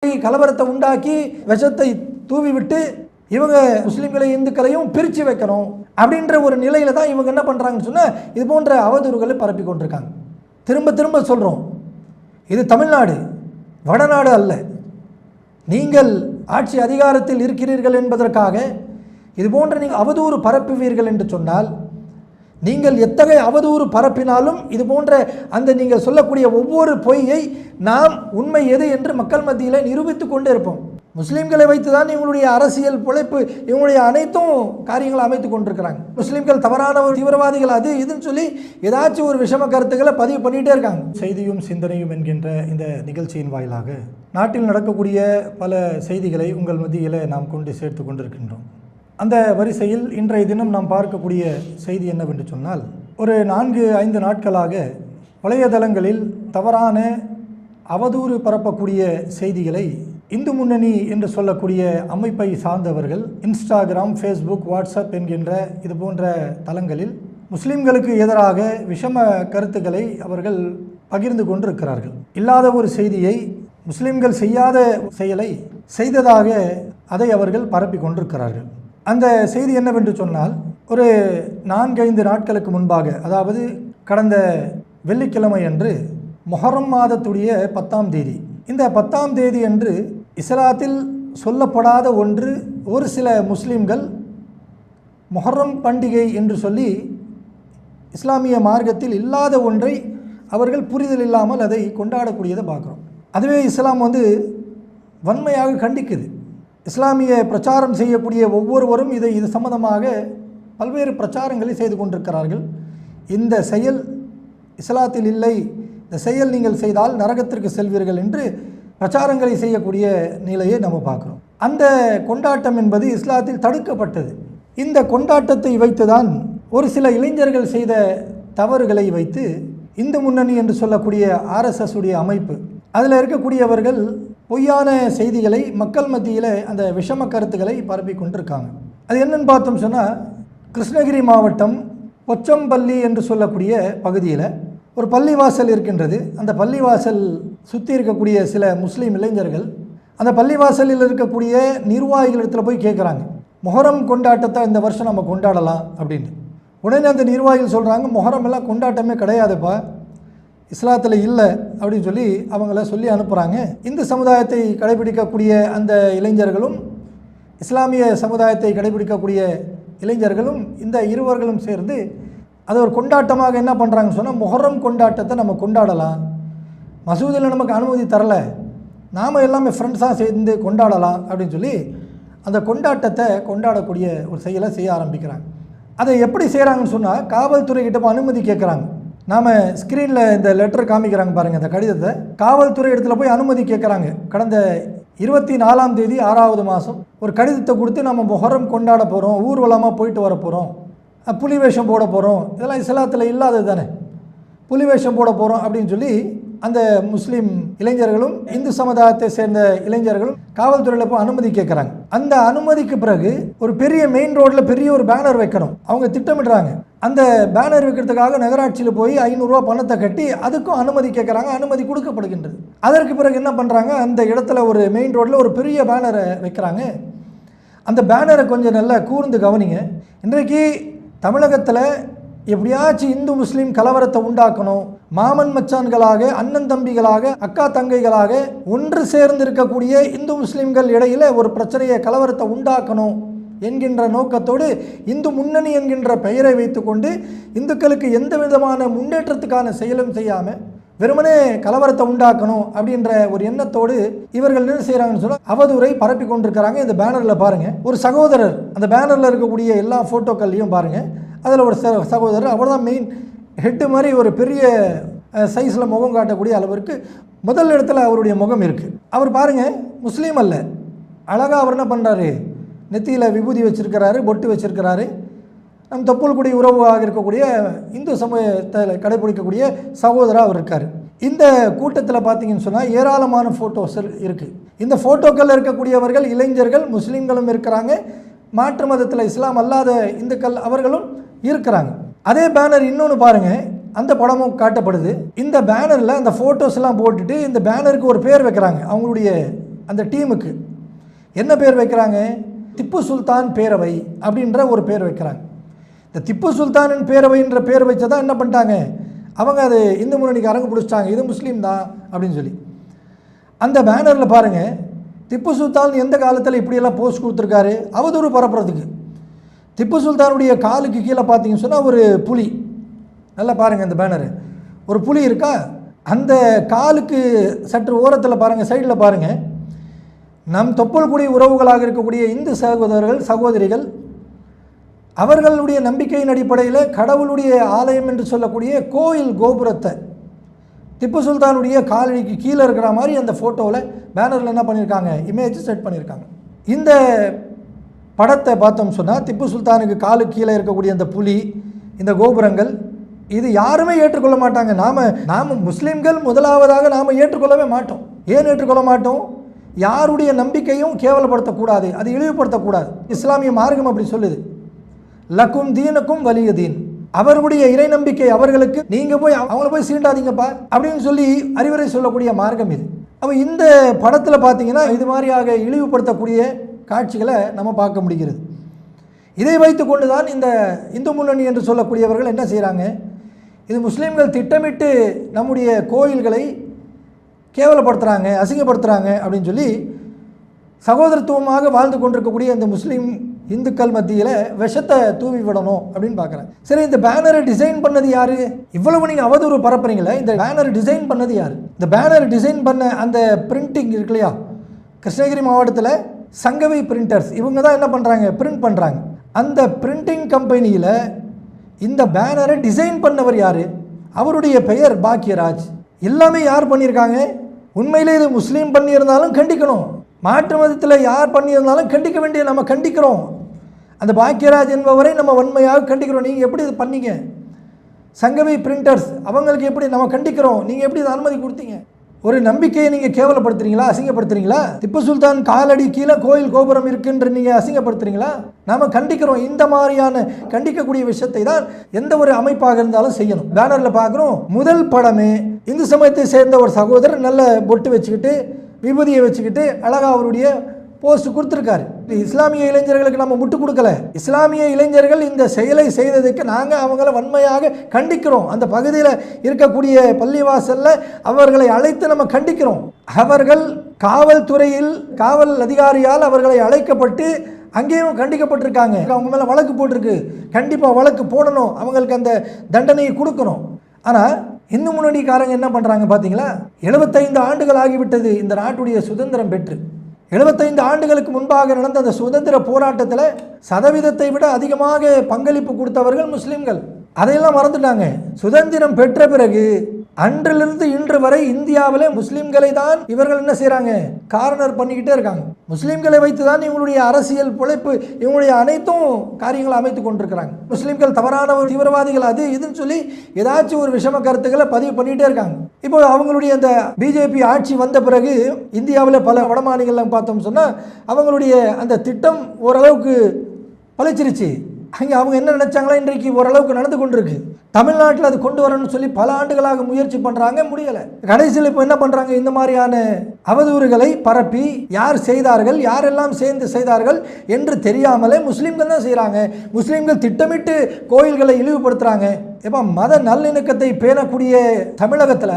மாதிரி கலவரத்தை உண்டாக்கி விஷத்தை தூவி விட்டு இவங்க முஸ்லீம்களை இந்துக்களையும் பிரித்து வைக்கணும் அப்படின்ற ஒரு நிலையில தான் இவங்க என்ன பண்ணுறாங்கன்னு சொன்னால் இது போன்ற அவதூறுகளை பரப்பி கொண்டிருக்காங்க. திரும்ப திரும்ப சொல்கிறோம், இது தமிழ்நாடு, வடநாடு அல்ல. நீங்கள் ஆட்சி அதிகாரத்தில் இருக்கிறீர்கள் என்பதற்காக இது போன்ற நீங்கள் அவதூறு பரப்புவீர்கள் என்று சொன்னால், நீங்கள் எத்தகைய அவதூறு பரப்பினாலும் இது போன்ற அந்த நீங்கள் சொல்லக்கூடிய ஒவ்வொரு பொய்யை நாம் உண்மை எது என்று மக்கள் மத்தியில் நிரூபித்து கொண்டே இருப்போம். முஸ்லீம்களை வைத்து தான் இவங்களுடைய அரசியல் பிழைப்பு, இவங்களுடைய அனைத்தும் காரியங்களை அமைத்து கொண்டிருக்கிறாங்க. முஸ்லீம்கள் தவறான ஒரு தீவிரவாதிகள் அது இதுன்னு சொல்லி ஏதாச்சும் ஒரு விஷம கருத்துக்களை பதிவு பண்ணிகிட்டே இருக்காங்க. செய்தியும் சிந்தனையும் என்கின்ற இந்த நிகழ்ச்சியின் வாயிலாக நாட்டில் நடக்கக்கூடிய பல செய்திகளை உங்கள் மத்தியில் நாம் கொண்டு சேர்த்து கொண்டிருக்கின்றோம். அந்த வரிசையில் இன்றைய தினம் நாம் பார்க்கக்கூடிய செய்தி என்னவென்று சொன்னால், ஒரு 4-5 நாட்களாக வலைதளங்களில் தவறான அவதூறு பரப்பக்கூடிய செய்திகளை இந்து முன்னணி என்று சொல்லக்கூடிய அமைப்பை சார்ந்தவர்கள் இன்ஸ்டாகிராம், ஃபேஸ்புக், வாட்ஸ்அப் என்கின்ற இது போன்ற தளங்களில் முஸ்லீம்களுக்கு எதிராக விஷம கருத்துக்களை அவர்கள் பகிர்ந்து கொண்டிருக்கிறார்கள். இல்லாத ஒரு செய்தியை, முஸ்லீம்கள் செய்யாத செயலை செய்ததாக அதை அவர்கள் பரப்பி கொண்டிருக்கிறார்கள். அந்த செய்தி என்னவென்று சொன்னால், ஒரு 4-5 நாட்களுக்கு முன்பாக, அதாவது கடந்த வெள்ளிக்கிழமை அன்று முஹர்ரம் மாதத்துடைய 10ஆம் தேதி, இந்த 10ஆம் தேதி அன்று இஸ்லாத்தில் சொல்லப்படாத ஒன்று ஒரு சில முஸ்லீம்கள் முஹர்ரம் பண்டிகை என்று சொல்லி இஸ்லாமிய மார்க்கத்தில் இல்லாத ஒன்றை அவர்கள் புரிதல் இல்லாமல் அதை கொண்டாடக்கூடியதை பார்க்குறோம். அதுவே இஸ்லாம் வன்மையாக கண்டிக்குது. இஸ்லாமிய பிரச்சாரம் செய்யக்கூடிய ஒவ்வொருவரும் இது சம்பந்தமாக பல்வேறு பிரச்சாரங்களை செய்து கொண்டிருக்கிறார்கள். இந்த செயல் இஸ்லாத்தில் இல்லை, இந்த செயல் நீங்கள் செய்தால் நரகத்திற்கு செல்வீர்கள் என்று பிரச்சாரங்களை செய்யக்கூடிய நிலையை நம்ம பார்க்குறோம். அந்த கொண்டாட்டம் என்பது இஸ்லாத்தில் தடுக்கப்பட்டது. இந்த கொண்டாட்டத்தை வைத்துதான் ஒரு சில இளைஞர்கள் செய்த தவறுகளை வைத்து இந்து முன்னணி என்று சொல்லக்கூடிய RSS உடைய அமைப்பு, அதில் இருக்கக்கூடியவர்கள் பொய்யான செய்திகளை மக்கள் மத்தியில் அந்த விஷம கருத்துக்களை பரப்பி கொண்டிருக்காங்க. அது என்னன்னு பார்த்தோம் சொன்னால், கிருஷ்ணகிரி மாவட்டம் பொச்சம்பள்ளி என்று சொல்லக்கூடிய பகுதியில் ஒரு பள்ளிவாசல் இருக்கின்றது. அந்த பள்ளிவாசல் சுற்றி இருக்கக்கூடிய சில முஸ்லீம் இளைஞர்கள் அந்த பள்ளிவாசலில் இருக்கக்கூடிய நிர்வாகிகளிடத்தில் போய் கேட்குறாங்க, முஹர்ரம் கொண்டாட்டத்தை இந்த வருஷம் நம்ம கொண்டாடலாம் அப்படின்னு. உடனே அந்த நிர்வாகிகள் சொல்கிறாங்க, முஹர்ரம் எல்லாம் கொண்டாட்டமே கிடையாதுப்பா, இஸ்லாத்தில் இல்லை அப்படின்னு சொல்லி அவங்கள சொல்லி அனுப்புகிறாங்க. இந்து சமுதாயத்தை கடைபிடிக்கக்கூடிய அந்த இளைஞர்களும் இஸ்லாமிய சமுதாயத்தை கடைபிடிக்கக்கூடிய இளைஞர்களும் இந்த இருவர்களும் சேர்ந்து அதை ஒரு கொண்டாட்டமாக என்ன பண்ணுறாங்கன்னு சொன்னால், முஹர்ரம் கொண்டாட்டத்தை நம்ம கொண்டாடலாம், மசூதியில் நமக்கு அனுமதி தரல, நாம் எல்லாமே ஃப்ரெண்ட்ஸாக சேர்ந்து கொண்டாடலாம் அப்படின்னு சொல்லி அந்த கொண்டாட்டத்தை கொண்டாடக்கூடிய ஒரு செயலை செய்ய ஆரம்பிக்கிறாங்க. அதை எப்படி செய்கிறாங்கன்னு சொன்னால், காவல்துறைக்கிட்ட அனுமதி கேட்குறாங்க. நாம் ஸ்க்ரீனில் இந்த லெட்டர் காமிக்கிறாங்க பாருங்கள், இந்த கடிதத்தை காவல்துறை இடத்துல போய் அனுமதி கேட்குறாங்க. கடந்த 24ஆம் தேதி 6வது மாதம் ஒரு கடிதத்தை கொடுத்து நம்ம முஹர்ரம் கொண்டாட போகிறோம், ஊர்வலமாக போயிட்டு வர போகிறோம், புலி வேஷம் போட போகிறோம், இதெல்லாம் இஸ்லாத்தில் இல்லாதது தானே, புலி வேஷம் போட போகிறோம் அப்படின்னு சொல்லி அந்த முஸ்லீம் இளைஞர்களும் இந்து சமுதாயத்தை சேர்ந்த இளைஞர்களும் காவல்துறையில் போய் அனுமதி கேட்குறாங்க. அந்த அனுமதிக்கு பிறகு ஒரு பெரிய மெயின் ரோட்டில் பெரிய ஒரு பேனர் வைக்கணும் அவங்க திட்டமிடுறாங்க. அந்த பேனர் வைக்கிறதுக்காக நகராட்சியில் போய் 500 ரூபா பணத்தை கட்டி அதுக்கும் அனுமதி கேட்குறாங்க. அனுமதி கொடுக்கப்படுகின்றது. அதற்கு பிறகு என்ன பண்ணுறாங்க, அந்த இடத்துல ஒரு மெயின் ரோட்டில் ஒரு பெரிய பேனரை வைக்கிறாங்க. அந்த பேனரை கொஞ்சம் நல்லா கூர்ந்து கவனிங்க. இன்றைக்கு தமிழகத்தில் எப்படியாச்சும் இந்து முஸ்லீம் கலவரத்தை உண்டாக்கணும், மாமன் மச்சான்களாக, அண்ணன் தம்பிகளாக, அக்கா தங்கைகளாக ஒன்று சேர்ந்து இருக்கக்கூடிய இந்து முஸ்லீம்கள் இடையில் ஒரு பிரச்சனையை, கலவரத்தை உண்டாக்கணும் என்கின்ற நோக்கத்தோடு இந்து முன்னணி என்கின்ற பெயரை வைத்துக்கொண்டு இந்துக்களுக்கு எந்த விதமான முன்னேற்றத்துக்கான செயலும் செய்யாமல் வெறுமனே கலவரத்தை உண்டாக்கணும் அப்படின்ற ஒரு எண்ணத்தோடு இவர்கள் என்ன செய்கிறாங்கன்னு சொன்னால் அவதூறை பரப்பி கொண்டிருக்கிறாங்க. இந்த பேனரில் பாருங்கள், ஒரு சகோதரர் அந்த பேனரில் இருக்கக்கூடிய எல்லா ஃபோட்டோக்கள்லையும் பாருங்கள், அதில் ஒரு சகோதரர், அவர் தான் மெயின் ஹெட்டு மாதிரி ஒரு பெரிய சைஸில் முகம் காட்டக்கூடிய அளவிற்கு முதல் இடத்துல அவருடைய முகம் இருக்குது. அவர் பாருங்கள் முஸ்லீம் அல்ல, அழகாக அவர் என்ன பண்ணுறாரு, நெத்தியில் விபூதி வச்சுருக்கிறாரு, பொட்டு வச்சுருக்கிறாரு. நம் தொப்புள்குடி உறவாக இருக்கக்கூடிய இந்து சமூகத்தை கடைபிடிக்கக்கூடிய சகோதரர் அவர் இருக்கார். இந்த கூட்டத்தில் பார்த்தீங்கன்னு சொன்னால் ஏராளமான ஃபோட்டோஸ் இருக்குது. இந்த ஃபோட்டோக்களில் இருக்கக்கூடியவர்கள் இளைஞர்கள், முஸ்லீம்களும் இருக்கிறாங்க, மாற்று மதத்தில் இஸ்லாம் அல்லாத இந்துக்கள் அவர்களும் இருக்கிறாங்க. அதே பேனர் இன்னொன்று பாருங்கள், அந்த படமும் காட்டப்படுது. இந்த பேனரில் அந்த ஃபோட்டோஸ்லாம் போட்டுட்டு இந்த பேனருக்கு ஒரு பேர் வைக்கிறாங்க, அவங்களுடைய அந்த டீமுக்கு என்ன பேர் வைக்கிறாங்க? திப்பு சுல்தான் பேரவை அப்படின்ற ஒரு பேர் வைக்கிறாங்க. இந்த திப்பு சுல்தானின் பேரவைன்ற பேர் வச்சதான் என்ன பண்ணிட்டாங்க அவங்க, அது இந்து முன்னணிக்கு அரங்கு பிடிச்சிட்டாங்க, இது முஸ்லீம் தான் அப்படின்னு சொல்லி. அந்த பேனரில் பாருங்கள், திப்பு சுல்தான் எந்த காலத்தில் இப்படியெல்லாம் போஸ்ட் கொடுத்துருக்காரு அவதூறு பரப்புறதுக்கு. திப்பு சுல்தானுடைய காலுக்கு கீழே பார்த்தீங்கன்னு சொன்னால் ஒரு புலி, நல்லா பாருங்கள் இந்த பேனரு, ஒரு புலி இருக்கா, அந்த காலுக்கு சற்று ஓரத்தில் பாருங்கள், சைடில் பாருங்கள், நம் தொப்புள்குடி உறவுகளாக இருக்கக்கூடிய இந்து சகோதரர்கள் சகோதரிகள் அவர்களுடைய நம்பிக்கையின் அடிப்படையில் கடவுளுடைய ஆலயம் என்று சொல்லக்கூடிய கோயில் கோபுரத்தை திப்பு சுல்தானுடைய காலடிக்கு கீழே இருக்கிற மாதிரி அந்த ஃபோட்டோவில் பேனரில் என்ன பண்ணியிருக்காங்க, இமேஜ் செட் பண்ணியிருக்காங்க. இந்த படத்தை பார்த்தோம் சொன்னால் திப்பு சுல்தானுக்கு காலுக்கு கீழே இருக்கக்கூடிய அந்த புலி, இந்த கோபுரங்கள், இது யாருமே ஏற்றுக்கொள்ள மாட்டாங்க. நாம் முஸ்லீம்கள் முதலாவதாக நாம் ஏற்றுக்கொள்ளவே மாட்டோம். ஏன் ஏற்றுக்கொள்ள மாட்டோம்? யாருடைய நம்பிக்கையும் கேவலப்படுத்தக்கூடாது, அது இழிவுபடுத்தக்கூடாது. இஸ்லாமிய மார்க்கம் அப்படி சொல்லுது, லக்கும் தீனுக்கும் வலிய தீன், அவர்களுடைய இறை நம்பிக்கை அவர்களுக்கு, நீங்கள் போய் அவங்கள போய் சீண்டாதீங்கப்பா அப்படின்னு சொல்லி அறிவுரை சொல்லக்கூடிய மார்க்கம் இது. அப்போ இந்த படத்தில் பார்த்தீங்கன்னா இது மாதிரியாக இழிவுபடுத்தக்கூடிய காட்சிகளை நம்ம பார்க்க முடிகிறது. இதை வைத்து கொண்டு தான் இந்த இந்து முன்னணி என்று சொல்லக்கூடியவர்கள் என்ன செய்கிறாங்க, இது முஸ்லீம்கள் திட்டமிட்டு நம்முடைய கோயில்களை கேவலப்படுத்துகிறாங்க, அசிங்கப்படுத்துகிறாங்க அப்படின்னு சொல்லி சகோதரத்துவமாக வாழ்ந்து கொண்டிருக்கக்கூடிய இந்த முஸ்லீம் இந்துக்கள் மத்தியில் விஷத்தை தூவி விடணும் அப்படின்னு பார்க்குறாங்க. சரி, இந்த பேனரை டிசைன் பண்ணது யார்? இவ்வளவு நீங்கள் அவதூறு பரப்புறீங்களே, இந்த பேனர் டிசைன் பண்ணது யார்? இந்த பேனர் டிசைன் பண்ண அந்த பிரிண்டிங் இருக்கு இல்லையா, கிருஷ்ணகிரி மாவட்டத்தில் சங்கவி பிரிண்டர்ஸ், இவங்க தான் என்ன பண்ணுறாங்க, பிரிண்ட் பண்ணுறாங்க. அந்த பிரிண்டிங் கம்பெனியில் இந்த பேனரை டிசைன் பண்ணவர் யார்? அவருடைய பெயர் பாக்கியராஜ். எல்லாமே யார் பண்ணியிருக்காங்க? உண்மையிலே இது முஸ்லீம் பண்ணியிருந்தாலும் கண்டிக்கணும், மாற்று மதத்தில் யார் பண்ணியிருந்தாலும் கண்டிக்க வேண்டிய நம்ம கண்டிக்கிறோம். அந்த பாக்கியராஜ் என்பவரை நம்ம வன்மையாக கண்டிக்கிறோம். நீங்கள் எப்படி இது பண்ணீங்க? சங்கவி பிரிண்டர்ஸ் அவங்களுக்கு எப்படி நம்ம கண்டிக்கிறோம், நீங்கள் எப்படி இது அனுமதி கொடுத்தீங்க? ஒரு நம்பிக்கையை நீங்கள் கேவலப்படுத்துறீங்களா, அசிங்கப்படுத்துறீங்களா? திப்பு சுல்தான் காலடி கீழே கோயில் கோபுரம் இருக்குன்ற நீங்கள் அசிங்கப்படுத்துறீங்களா? நாம் கண்டிக்கிறோம். இந்த மாதிரியான கண்டிக்கக்கூடிய விஷயத்தை தான் எந்த ஒரு அமைப்பாக இருந்தாலும் செய்யணும். பேனரில் பார்க்குறோம், முதல் படமே இந்து சமயத்தை சேர்ந்த ஒரு சகோதரர் நல்ல பொட்டு வச்சுக்கிட்டு விபூதியை வச்சுக்கிட்டு அழகாக அவருடைய போஸ்ட் கொடுத்துருக்காரு. இஸ்லாமிய இளைஞர்களுக்கு நம்ம முட்டு கொடுக்கல. இஸ்லாமிய இளைஞர்கள் இந்த செயலை செய்ததுக்கு நாங்கள் அவங்கள வன்மையாக கண்டிக்கிறோம். அந்த பகுதியில் இருக்கக்கூடிய பள்ளிவாசலில் அவர்களை அழைத்து நம்ம கண்டிக்கிறோம். அவர்கள் காவல்துறையில் காவல் அதிகாரியால் அவர்களை அழைக்கப்பட்டு அங்கேயும் கண்டிக்கப்பட்டிருக்காங்க. அவங்க மேலே வழக்கு போட்டிருக்கு. கண்டிப்பாக வழக்கு போடணும், அவங்களுக்கு அந்த தண்டனையை கொடுக்கணும். ஆனால் இந்து முன்னணிக்காரங்க என்ன பண்ணுறாங்க பார்த்தீங்களா? 75 ஆண்டுகள் ஆகிவிட்டது இந்த நாட்டுடைய சுதந்திரம் பெற்று. 75 ஆண்டுகளுக்கு முன்பாக நடந்த அந்த சுதந்திர போராட்டத்தில் சதவீதத்தை விட அதிகமாக பங்களிப்பு கொடுத்தவர்கள் முஸ்லீம்கள். அதையெல்லாம் மறந்துட்டாங்க. சுதந்திரம் பெற்ற பிறகு அன்றிலிருந்து இன்று வரை இந்தியாவில் முஸ்லீம்களை தான் இவர்கள் என்ன செய்கிறாங்க, கார்னர் பண்ணிக்கிட்டே இருக்காங்க. முஸ்லீம்களை வைத்து தான் இவங்களுடைய அரசியல் பிழைப்பு, இவங்களுடைய அனைத்தும் காரியங்களை அமைத்து கொண்டிருக்கிறாங்க. முஸ்லீம்கள் தவறான ஒரு தீவிரவாதிகள் அது இதுன்னு சொல்லி ஏதாச்சும் ஒரு விஷம கருத்துக்களை பதிவு பண்ணிகிட்டே இருக்காங்க. இப்போ அவங்களுடைய அந்த பிஜேபி ஆட்சி வந்த பிறகு இந்தியாவில் பல வடமாநிலங்கள் பார்த்தோம் சொன்னால் அவங்களுடைய அந்த திட்டம் ஓரளவுக்கு பழிச்சிருச்சு. அங்கே அவங்க என்ன நினச்சாங்களா இன்றைக்கு ஓரளவுக்கு நடந்து கொண்டிருக்கு. தமிழ்நாட்டில் அது கொண்டு வரணும்னு சொல்லி பல ஆண்டுகளாக முயற்சி பண்ணுறாங்க, முடியலை. கடைசியில் இப்போ என்ன பண்ணுறாங்க, இந்த மாதிரியான அவதூறுகளை பரப்பி யார் செய்தார்கள், யாரெல்லாம் சேர்ந்து செய்தார்கள் என்று தெரியாமலே முஸ்லீம்கள் தான் செய்கிறாங்க. முஸ்லீம்கள் திட்டமிட்டு கோயில்களை இழிவுபடுத்துகிறாங்க. இப்போ மத நல்லிணக்கத்தை பேணக்கூடிய தமிழகத்தில்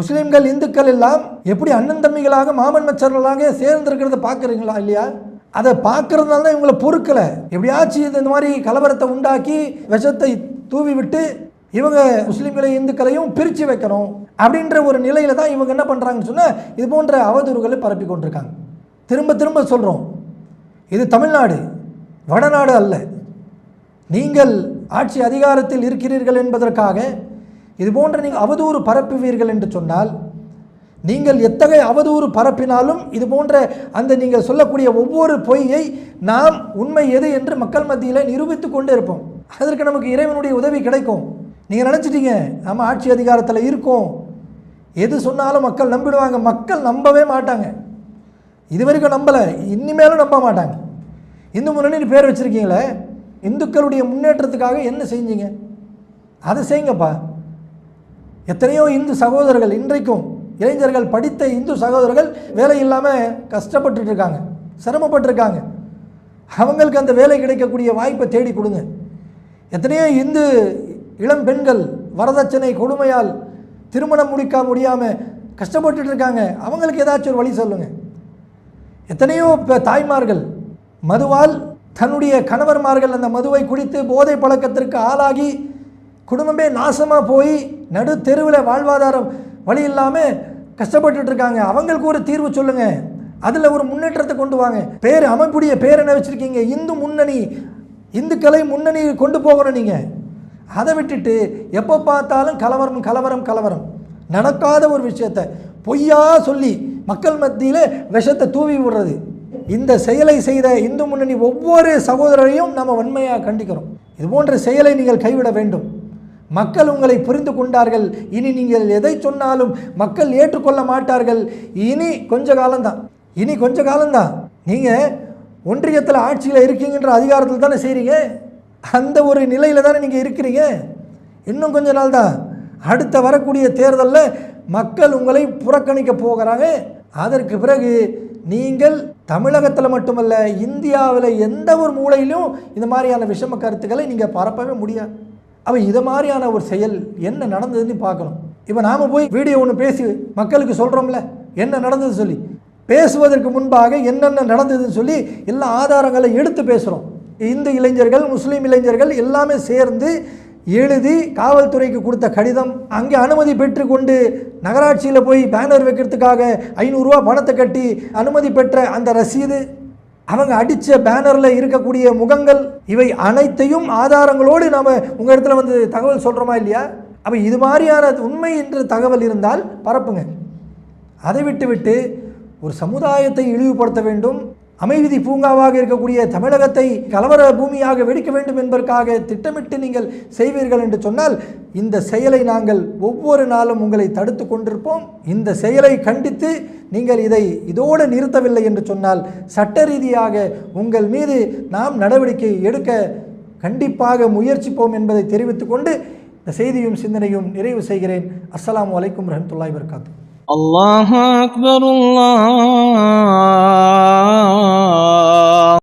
முஸ்லீம்கள் இந்துக்கள் எல்லாம் எப்படி அண்ணன் தம்பிகளாக மாமன் மச்சர்களாக சேர்ந்திருக்கிறத பார்க்குறீங்களா இல்லையா? அதை பார்க்கறதுனால தான் இவங்களை பொறுக்கலை. எப்படியாச்சும் இந்த மாதிரி கலவரத்தை உண்டாக்கி விஷத்தை தூவி விட்டு இவங்க முஸ்லீம்களை இந்துக்களையும் பிரித்து வைக்கணும் அப்படின்ற ஒரு நிலையில் தான் இவங்க என்ன பண்ணுறாங்கன்னு சொன்னால் இது போன்ற அவதூறுகளை பரப்பி கொண்டிருக்காங்க. திரும்ப திரும்ப சொல்கிறோம், இது தமிழ்நாடு, வடநாடு அல்ல. நீங்கள் ஆட்சி அதிகாரத்தில் இருக்கிறீர்கள் என்பதற்காக இது போன்ற நீங்கள் அவதூறு பரப்புவீர்கள் என்று சொன்னால், நீங்கள் எத்தகைய அவதூறு பரப்பினாலும் இது போன்ற அந்த நீங்கள் சொல்லக்கூடிய ஒவ்வொரு பொய்யை நாம் உண்மை எது என்று மக்கள் மத்தியில் நிரூபித்து கொண்டே இருப்போம். அதற்கு நமக்கு இறைவனுடைய உதவி கிடைக்கும். நீங்கள் நினச்சிட்டீங்க நம்ம ஆட்சி அதிகாரத்தில் இருக்கோம், எது சொன்னாலும் மக்கள் நம்பிடுவாங்க. மக்கள் நம்பவே மாட்டாங்க. இது வரைக்கும் நம்பலை, இனிமேலும் நம்ப மாட்டாங்க. இந்து முன்னணி பேர் வச்சுருக்கீங்களே, இந்துக்களுடைய முன்னேற்றத்துக்காக என்ன செஞ்சீங்க அதை செய்யுங்கப்பா. எத்தனையோ இந்து சகோதரர்கள் இன்றைக்கும் இளைஞர்கள், படித்த இந்து சகோதரர்கள் வேலை இல்லாமல் கஷ்டப்பட்டுட்டு இருக்காங்க, சிரமப்பட்டிருக்காங்க. அவங்களுக்கு அந்த வேலை கிடைக்கக்கூடிய வாய்ப்பை தேடி கொடுங்க. எத்தனையோ இந்து இளம் பெண்கள் வரதட்சணை கொடுமையால் திருமணம் முடிக்க முடியாமல் கஷ்டப்பட்டுட்டு இருக்காங்க. அவங்களுக்கு ஏதாச்சும் ஒரு வழி சொல்லுங்கள். எத்தனையோ தாய்மார்கள் மதுவால் தன்னுடைய கணவர்மார்கள் அந்த மதுவை குடித்து போதை பழக்கத்திற்கு ஆளாகி குடும்பமே நாசமாக போய் நடு தெருவில் வாழ்வாதாரம் வழி இல்லாமல் கஷ்டப்பட்டுட்டு இருக்காங்க. அவங்களுக்கு ஒரு தீர்வு சொல்லுங்கள். அதில் ஒரு முன்னேற்றத்தை கொண்டு வாங்க. பேர் அமைப்புடைய பேர் என்ன வச்சுருக்கீங்க? இந்து முன்னணி, இந்துக்களை முன்னணி கொண்டு போகணும். நீங்கள் அதை விட்டுட்டு எப்போ பார்த்தாலும் கலவரம் கலவரம் கலவரம், நடக்காத ஒரு விஷயத்தை பொய்யா சொல்லி மக்கள் மத்தியில் விஷத்தை தூவி விடுறது. இந்த செயலை செய்த இந்து முன்னணி ஒவ்வொரு சகோதரரையும் நம்ம வன்மையாக கண்டிக்கிறோம். இது போன்ற செயலை நீங்கள் கைவிட வேண்டும். மக்கள் உங்களை புரிந்து கொண்டார்கள். இனி நீங்கள் எதை சொன்னாலும் மக்கள் ஏற்றுக்கொள்ள மாட்டார்கள். இனி கொஞ்ச காலம்தான். நீங்கள் ஒன்றியத்தில் ஆட்சியில் இருக்கீங்கன்ற அதிகாரத்தில் தானே செய்கிறீங்க. அந்த ஒரு நிலையில் தானே நீங்கள் இருக்கிறீங்க. இன்னும் கொஞ்ச நாள் தான். அடுத்த வரக்கூடிய தேர்தலில் மக்கள் உங்களை புறக்கணிக்க போகிறாங்க. அதற்கு பிறகு நீங்கள் தமிழகத்தில் மட்டுமல்ல, இந்தியாவில் எந்த ஒரு மூலையிலும் இந்த மாதிரியான விஷம கருத்துக்களை நீங்கள் பரப்பவே முடியாது. அப்போ இது மாதிரியான ஒரு செயல் என்ன நடந்ததுன்னு பார்க்கணும். இப்போ நாம் போய் வீடியோ ஒன்று பேசி மக்களுக்கு சொல்கிறோம்ல என்ன நடந்தது சொல்லி, பேசுவதற்கு முன்பாக என்னென்ன நடந்ததுன்னு சொல்லி எல்லா ஆதாரங்களை எடுத்து பேசுகிறோம். இந்து இளைஞர்கள், முஸ்லீம் இளைஞர்கள் எல்லாமே சேர்ந்து எழுதி காவல்துறைக்கு கொடுத்த கடிதம், அங்கே அனுமதி பெற்றுக்கொண்டு நகராட்சியில் போய் பேனர் வைக்கிறதுக்காக 500 ரூபா பணத்தை கட்டி அனுமதி பெற்ற அந்த ரசீது, அவங்க அடித்த பேனரில் இருக்கக்கூடிய முகங்கள், இவை அனைத்தையும் ஆதாரங்களோடு நாம் உங்கள் இடத்துல வந்து தகவல் சொல்கிறோமா இல்லையா? அப்போ இது மாதிரியான உண்மை என்ற தகவல் இருந்தால் பரப்புங்க. அதை விட்டு ஒரு சமுதாயத்தை இழிவுபடுத்த வேண்டும், அமைதி பூங்காவாக இருக்கக்கூடிய தமிழகத்தை கலவர பூமியாக வெடிக்க வேண்டும் என்பதற்காக திட்டமிட்டு நீங்கள் செய்வீர்கள் என்று சொன்னால் இந்த செயலை நாங்கள் ஒவ்வொரு நாளும் உங்களை தடுத்து கொண்டிருப்போம். இந்த செயலை கண்டித்து நீங்கள் இதோடு நிறுத்தவில்லை என்று சொன்னால் சட்ட ரீதியாக உங்கள் மீது நாம் நடவடிக்கை எடுக்க கண்டிப்பாக முயற்சிப்போம் என்பதை தெரிவித்துக் கொண்டு இந்த செய்தியும் சிந்தனையும் நிறைவு செய்கிறேன். அஸ்ஸலாமு அலைக்கும் வரஹ்மத்துல்லாஹி வபரகாத்துஹு. الله أكبر الله أكبر.